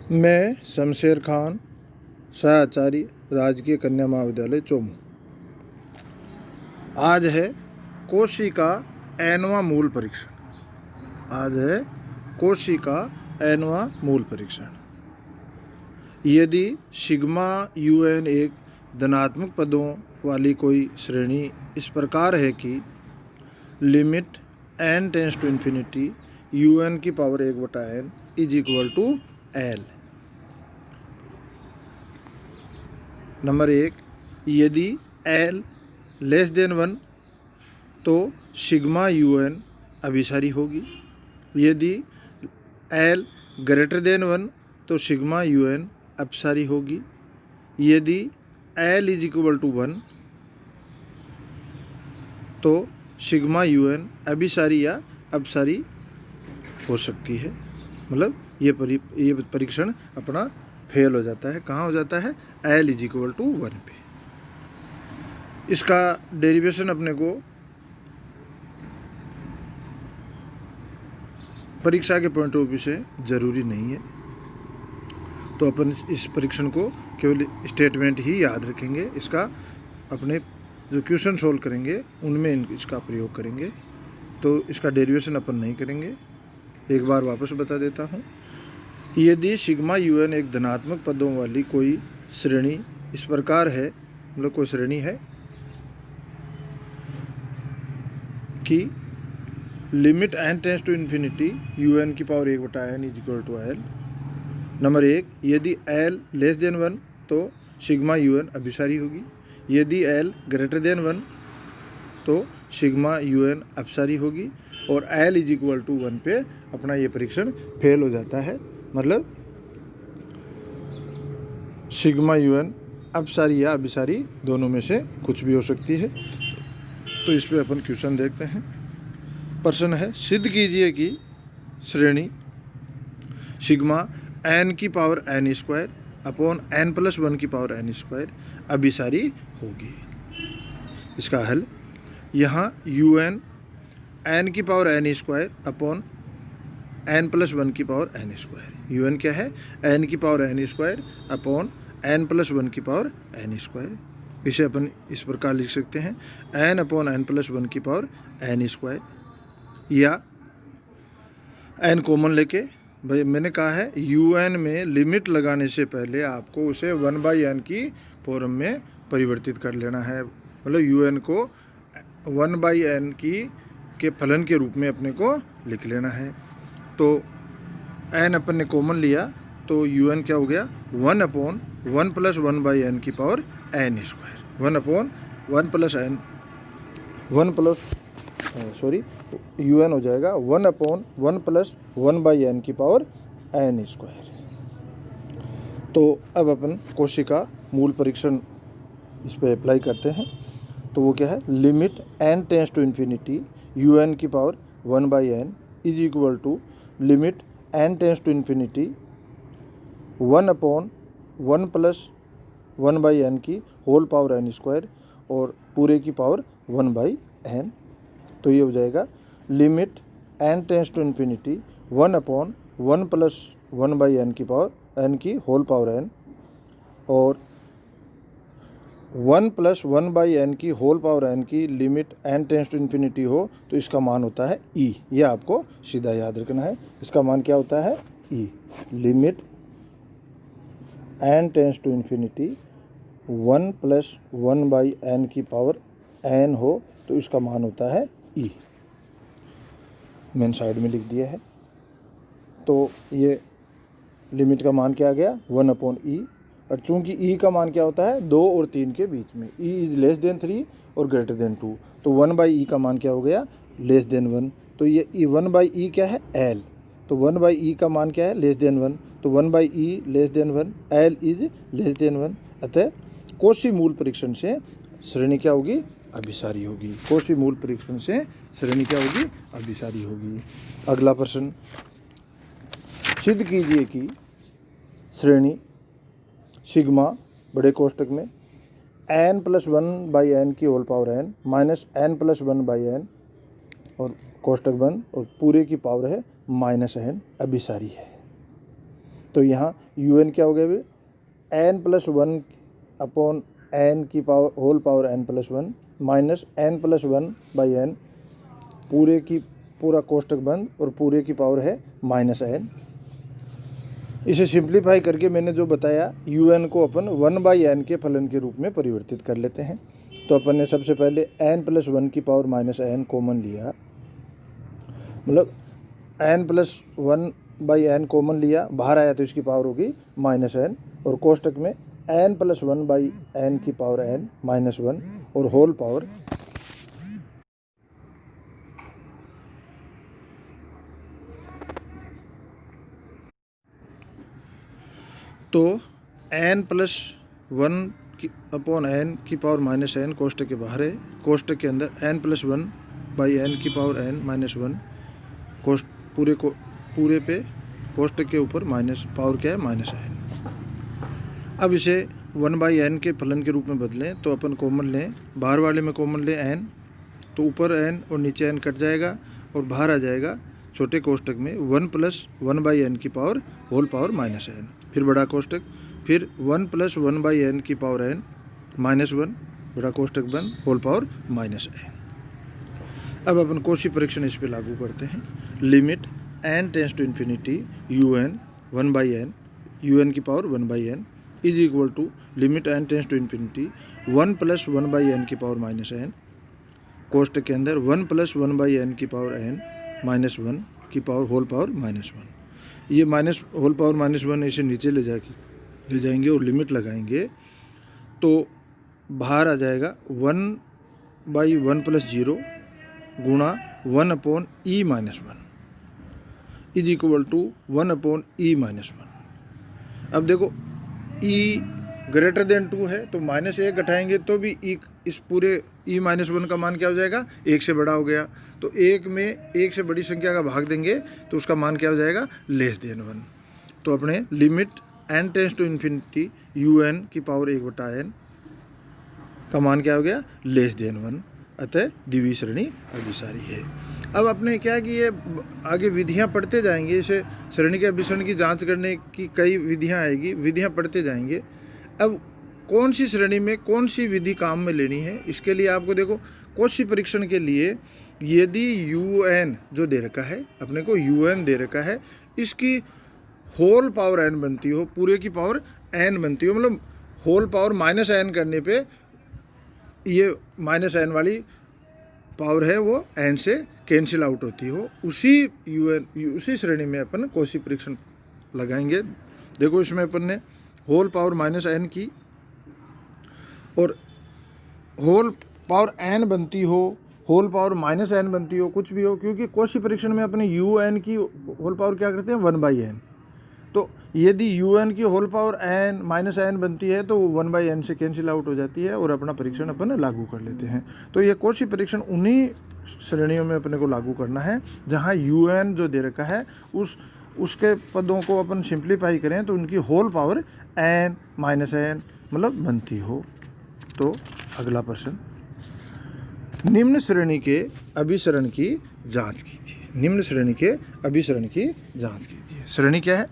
मैं शमशेर खान, सहाचार्य, राजकीय कन्या महाविद्यालय चोमू। आज है कोशिका एनवा मूल परीक्षण। आज है कोशिका एनवा मूल परीक्षण। यदि सिग्मा UN एक धनात्मक पदों वाली कोई श्रेणी इस प्रकार है कि limit n tends to infinity UN की power 1/n is equal to L। Number 1, यदि L लेस देन 1 तो सिग्मा UN अभिसारी होगी। यदि L ग्रेटर देन 1 तो सिग्मा UN अपसारी होगी। यदि L इज इक्वल टू 1 तो सिग्मा UN अभिसारी या अपसारी हो सकती है। मतलब ये परीक्षण अपना फेल हो जाता है। कहाँ हो जाता है? L इज इक्वल टू 1 पे। इसका डेरिवेशन अपने को परीक्षा के पॉइंट ऑफ व्यू से ज़रूरी नहीं है, तो अपन इस परीक्षण को केवल स्टेटमेंट ही याद रखेंगे। इसका अपने जो क्वेश्चन सोल्व करेंगे उनमें इसका प्रयोग करेंगे, तो इसका डेरिवेशन अपन नहीं करेंगे। एक बार वापस बता देता हूँ। यदि सिग्मा UN एक धनात्मक पदों वाली कोई श्रेणी इस प्रकार है, मतलब कोई श्रेणी है कि limit n tends to infinity UN की power 1/n is equal to L। Number 1, यदि L लेस देन 1 तो सिग्मा UN अभिसारी होगी। यदि L ग्रेटर देन 1 तो सिग्मा UN अपसारी होगी। और L इज इक्वल टू 1 पे अपना ये परीक्षण फेल हो जाता है। मतलब सिग्मा UN अपसारी या अभिसारी दोनों में से कुछ भी हो सकती है। तो इस पे अपन क्वेश्चन देखते हैं। प्रश्न है, सिद्ध कीजिए कि श्रेणी सिग्मा n की पावर n² अपॉन n+1 की पावर n² अभिसारी होगी। इसका हल, यहाँ UN n की पावर n² अपॉन n+1 की पावर n²। UN क्या है? n की पावर n² अपॉन n+1 की पावर n²। इसे अपन इस प्रकार लिख सकते हैं, n अपॉन n+1 की पावर n², या n कॉमन लेके, भाई मैंने कहा है UN में लिमिट लगाने से पहले आपको उसे 1/n की फॉर्म में परिवर्तित कर लेना है। मतलब UN को 1/n के फलन के रूप में अपने को लिख लेना है। तो n अपन ने कॉमन लिया तो UN क्या हो गया? 1 अपॉन 1 + 1/n की power n²। 1 upon 1 + n, UN हो जाएगा 1 अपॉन 1 + 1/n की पावर n²। तो अब अपन कोशिका मूल परीक्षण इस पर अप्लाई करते हैं। तो वो क्या है? Limit n tends to infinity UN की power 1/n is equal to limit n tends to infinity 1 upon 1 + 1/n की होल पावर n² और पूरे की पावर 1/n। तो ये हो जाएगा limit n tends to infinity 1 upon 1 + 1/n की पावर n की होल पावर n और 1 + 1/n की होल पावर n की limit n tends to infinity हो तो इसका मान होता है E। ये आपको सीधा याद रखना है। इसका मान क्या होता है? E। Limit n tends to infinity 1 + 1/n की पावर n हो तो इसका मान होता है E। मैंने साइड में लिख दिया है। तो ये लिमिट का मान क्या आ गया? 1 अपॉन E। और चूंकि E का मान क्या होता है? 2 और 3 के बीच में। E इज लेस देन 3 और ग्रेटर देन 2। तो 1/E का मान क्या हो गया? Less than 1। तो ये 1/E क्या है? L। तो 1/E का मान क्या है? Less than 1। तो 1/E less than 1, L is less than 1। अतः कोशी मूल परीक्षण से श्रेणी क्या होगी? अभिसारी होगी। कोशी मूल परीक्षण से श्रेणी क्या होगी? अभिसारी होगी। अगला प्रश्न, सिद्ध कीजिए कि श्रेणी सिग्मा बड़े कोष्टक में n+1/n की होल पावर n -n+1/n और कोष्टक बंद और पूरे की पावर है -n अभिसारी है। तो यहाँ यू एन क्या हो गया भाई, n plus one upon N की power whole power N plus one minus n plus one by n, पूरा कोष्टक बंद और पूरे की पावर है माइनस एन। इसे सिंप्लीफाई करके मैंने जो बताया यू एन को अपन वन बाई एन के फलन के रूप में परिवर्तित कर लेते हैं। तो अपन ने सबसे पहले एन प्लस वन की पावर माइनस एन कॉमन लिया, मतलब N plus one by N common लिया, बाहर आया तो इसकी पावर होगी माइनस एन, और कोष्टक में N plus one by N की पावर एन माइनस वन और होल पावर तो एन प्लस वन की अपॉन एन की पावर माइनस एन कोष्टक के बाहर है, कोष्टक के अंदर N plus one by N की पावर एन माइनस वन, पूरे पे कोष्टक के ऊपर माइनस पावर क्या है माइनस एन। अब इसे वन बाई एन के फलन के रूप में बदलें तो अपन कॉमन लें, बाहर वाले में कॉमन लें एन, तो ऊपर एन और नीचे एन कट जाएगा और बाहर आ जाएगा छोटे कोष्टक में one plus one by N की power whole power minus n, फिर बड़ा कोष्टक, फिर one plus one by N की पावर एन माइनस वन, बड़ा कोष्टक बंद, होल पावर माइनस एन। अब अपन कौशी परीक्षण इस पर लागू करते हैं। Limit N tends to infinity you n one by n, u N की power one by n is equal to limit N tends to infinity one plus one by N की power minus N, कोष्टक के अंदर one plus one by N की power N minus one की power whole power minus one. ये minus whole power minus one इसे नीचे ले जाएंगे और लिमिट लगाएंगे तो बाहर आ जाएगा one by one plus zero गुणा one upon e minus one is equal to one upon e minus one. अब देखो ई ग्रेटर देन टू है तो माइनस एक घटाएंगे तो भी ई, इस पूरे ई माइनस वन का मान क्या हो जाएगा, एक से बड़ा हो गया, तो एक में एक से बड़ी संख्या का भाग देंगे तो उसका मान क्या हो जाएगा लेस देन वन। तो अपने limit N tends to infinity you N की पावर एक बटा एन का मान क्या हो गया लेस देन वन, अतः द्विवीय श्रेणी अभिसारी है। अब आपने क्या कि ये आगे विधियां पढ़ते जाएंगे, इसे श्रेणी के अभिसरण की जांच करने की कई विधियां आएगी, विधियां पढ़ते जाएंगे। अब कौन सी श्रेणी में कौन सी विधि काम में लेनी है, इसके लिए आपको देखो कौशी परीक्षण के लिए यदि यू एन जो दे रखा है, अपने को यू एन दे रखा है, इसकी होल पावर एन बनती हो, पूरे की पावर एन बनती हो, मतलब होल पावर माइनस एन करने पे ये माइनस एन वाली पावर है वो एन से कैंसिल आउट होती हो, उसी श्रेणी में अपन कौशी परीक्षण लगाएंगे। देखो इसमें अपन ने होल पावर माइनस एन की और होल पावर एन बनती हो, होल पावर माइनस एन बनती हो, कुछ भी हो, क्योंकि कौशी परीक्षण में अपने यू एन की होल पावर क्या करते हैं वन बाई एन। तो यदि यू एन की whole power N minus N बनती है तो वो वन बाई एन से कैंसिल आउट हो जाती है और अपना परीक्षण अपन लागू कर लेते हैं। तो ये कौशी परीक्षण उन्हीं श्रेणियों में अपने को लागू करना है जहाँ यू एन जो दे रखा है उसके पदों को अपन सिंप्लीफाई करें तो उनकी whole power N minus N मतलब बनती हो। तो अगला प्रश्न, निम्न श्रेणी के अभिसरण की जांच कीजिए। निम्न श्रेणी के अभिसरण की जांच कीजिए। श्रेणी क्या है,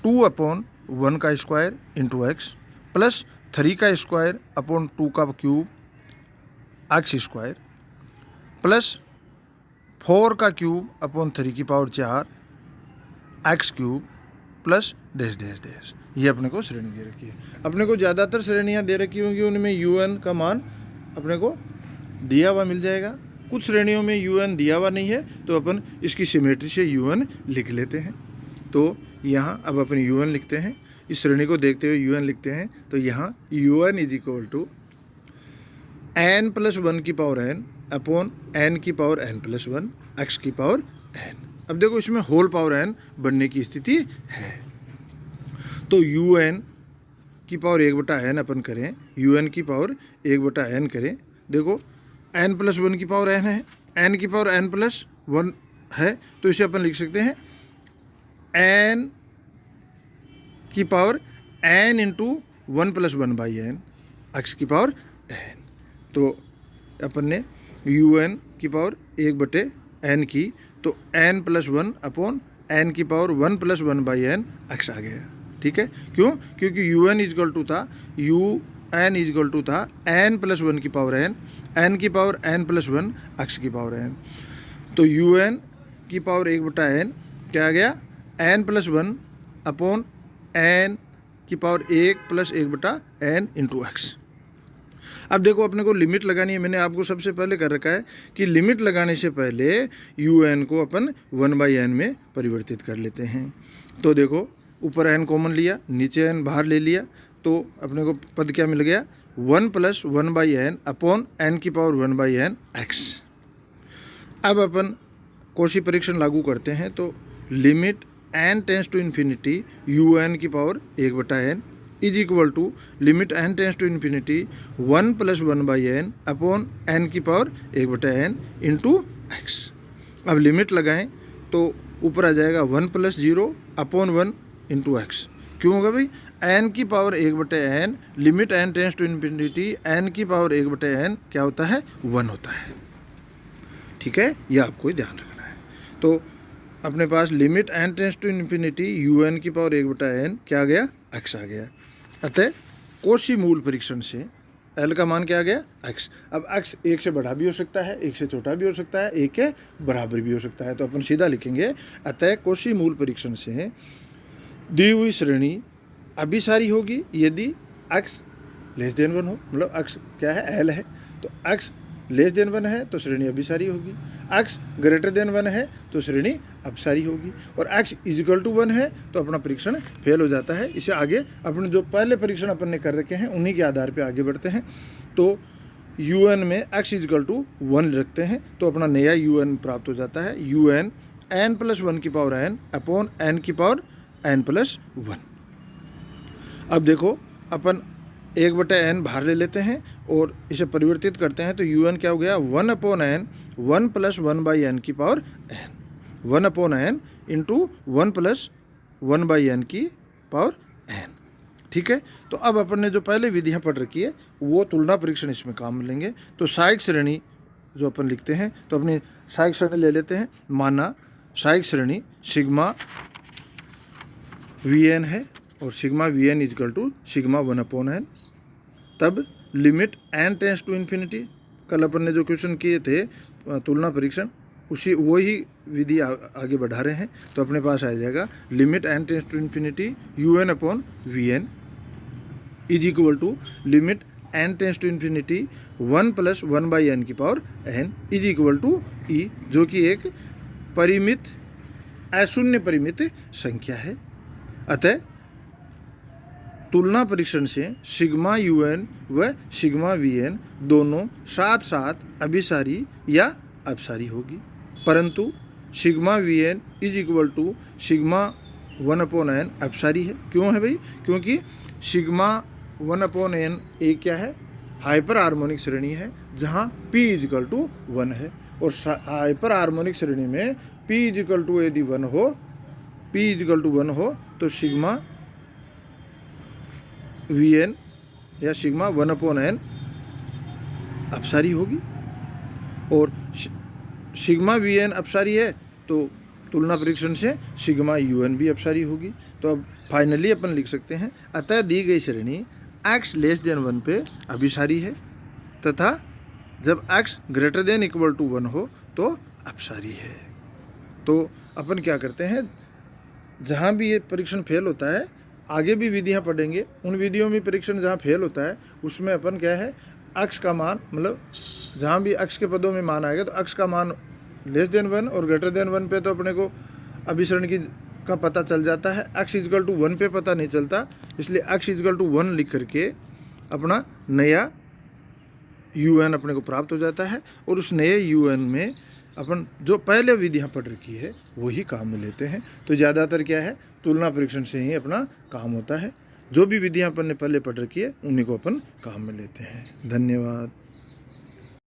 2 अपॉन 1 का स्क्वायर इंटू एक्स प्लस 3 का स्क्वायर अपॉन 2 का क्यूब एक्स स्क्वायर प्लस 4 का क्यूब अपॉन 3 की power 4 x cube plus dash dash dash. ये अपने को श्रेणी दे रखी है। अपने को ज़्यादातर श्रेणियाँ दे रखी होंगी, उनमें यू एन का मान अपने को दिया हुआ मिल जाएगा। कुछ श्रेणियों में यू एन दिया हुआ नहीं है तो अपन इसकी सिमेट्री से यू एन लिख लेते हैं। तो यहाँ अब अपन यू एन लिखते हैं, इस श्रेणी को देखते हुए यू एन लिखते हैं। तो यहाँ U N is equal to N plus 1 की पावर एन अपॉन एन की पावर एन प्लस 1 एक्स की पावर एन। अब देखो इसमें होल पावर एन बनने की स्थिति है तो यू एन की पावर 1/n अपन करें, यू एन की पावर 1/n करें। देखो n प्लस 1 की पावर n है, n की पावर n प्लस 1 है तो इसे अपन लिख सकते हैं n की power n into 1 plus 1 by N X की पावर n। तो अपन ने यू एन की पावर 1/n की तो n प्लस 1 अपॉन n की power 1 plus 1 by N x आ गया। ठीक है, क्यों? क्योंकि यू एन इजकल टू था एन प्लस 1 की पावर एन की पावर n प्लस 1 x की पावर n। तो यू एन की पावर 1/n क्या आ गया? n प्लस 1 अपॉन n की power 1 plus 1/n into x. अब देखो अपने को लिमिट लगानी है। मैंने आपको सबसे पहले कर रखा है कि लिमिट लगाने से पहले यू एन को अपन 1/n में परिवर्तित कर लेते हैं। तो देखो ऊपर n कॉमन लिया, नीचे n बाहर ले लिया, तो अपने को पद क्या मिल गया? 1 प्लस 1/n अपॉन n की पावर 1/n x। अब अपन कॉची परीक्षण लागू करते हैं, तो limit n tends to infinity you N की power 1/n is equal to limit n tends to infinity 1 plus 1/n upon n की पावर 1/n इंटू एक्स। अब लिमिट लगाएं तो ऊपर आ जाएगा 1 प्लस 0 अपॉन 1 इंटू एक्स। क्यों होगा भाई? n की power 1/n limit n tends to infinity n की पावर 1/n क्या होता है? 1 होता है। ठीक है, ये आपको ध्यान रखना है। तो अपने पास limit n tends to infinity you N की पावर 1/n क्या आ गया? x आ गया। अतः कॉची मूल परीक्षण से l का मान क्या आ गया? x। अब x 1 से बड़ा भी हो सकता है, 1 से छोटा भी हो सकता है, 1 के बराबर भी हो सकता है। तो अपन सीधा लिखेंगे, अतः कॉची मूल परीक्षण से दी हुई श्रेणी अभिसारी होगी यदि x लेस देन 1 हो। मतलब x क्या है? l है, तो x लेस देन 1 है तो श्रेणी अभिसारी होगी, x ग्रेटर देन 1 है तो श्रेणी अपसारी होगी, और x इजिकल टू 1 है तो अपना परीक्षण फेल हो जाता है। इसे आगे अपने जो पहले परीक्षण अपन ने कर रखे हैं उन्हीं के आधार पे आगे बढ़ते हैं। तो यू एन में x इजिकल टू 1 रखते हैं तो अपना नया यू एन प्राप्त हो जाता है। यू एन n प्लस 1 की पावर n अपॉन n की पावर n प्लस 1। अब देखो अपन 1/n बाहर ले लेते हैं और इसे परिवर्तित करते हैं, तो यू एन क्या हो गया? 1/n 1 प्लस 1/n की power n 1/n into 1 plus 1/n की पावर n। ठीक है, तो अब अपन ने जो पहले विधियां पढ़ रखी है वो तुलना परीक्षण इसमें काम में लेंगे। तो सहायक श्रेणी जो अपन लिखते हैं, तो अपनी सहायक श्रेणी ले लेते हैं। माना सहायक श्रेणी सिग्मा वी एन है और sigma V N is equal to sigma 1/n। तब limit n tends to infinity, कल अपन ने जो क्वेश्चन किए थे तुलना परीक्षण, उसी वही विधि आगे बढ़ा रहे हैं। तो अपने पास आ जाएगा limit n tends to infinity you n upon v N is equal to limit n tends to infinity 1 plus 1/n की power n is equal to e, जो कि एक परिमित अशून्य परिमित संख्या है। अतः तुलना परीक्षण से सिग्मा यू एन व सिग्मा वी एन दोनों साथ साथ अभिसारी या अपसारी होगी, परंतु sigma V N is equal to sigma 1/n अपसारी है। क्यों है भाई? क्योंकि सिग्मा 1/n एक क्या है? हाइपर हार्मोनिक श्रेणी है जहाँ p इजिकल टू 1 है, और हाइपर हार्मोनिक श्रेणी में p इजिकल टू यदि 1 हो तो सिग्मा वी एन या सिग्मा 1/n अपसारी होगी, और सिग्मा वी एन अपसारी है तो तुलना परीक्षण से सिग्मा यू एन भी अपसारी होगी। तो अब फाइनली अपन लिख सकते हैं, अतः दी गई श्रेणी x लेस देन 1 पे अभिसारी है तथा जब x greater than equal to 1 हो तो अपसारी है। तो अपन क्या करते हैं, जहाँ भी ये परीक्षण फेल होता है, आगे भी विधियां पढ़ेंगे, उन विधियों में परीक्षण जहाँ फेल होता है उसमें अपन क्या है, x का मान, मतलब जहाँ भी x के पदों में मान आएगा तो x का मान लेस देन 1 और ग्रेटर देन 1 पे तो अपने को अभिसरण की का पता चल जाता है, x इजिकल टू 1 पे पता नहीं चलता। इसलिए x इजिकल टू 1 लिख करके अपना नया यू एन अपने को प्राप्त हो जाता है, और उस नए यू एन में अपन जो पहले विधियां पढ़ रखी है वही काम में लेते हैं। तो ज़्यादातर क्या है, तुलना परीक्षण से ही अपना काम होता है। जो भी विधियां अपन ने पहले पढ़ रखी है उन्हीं को अपन काम में लेते हैं। धन्यवाद।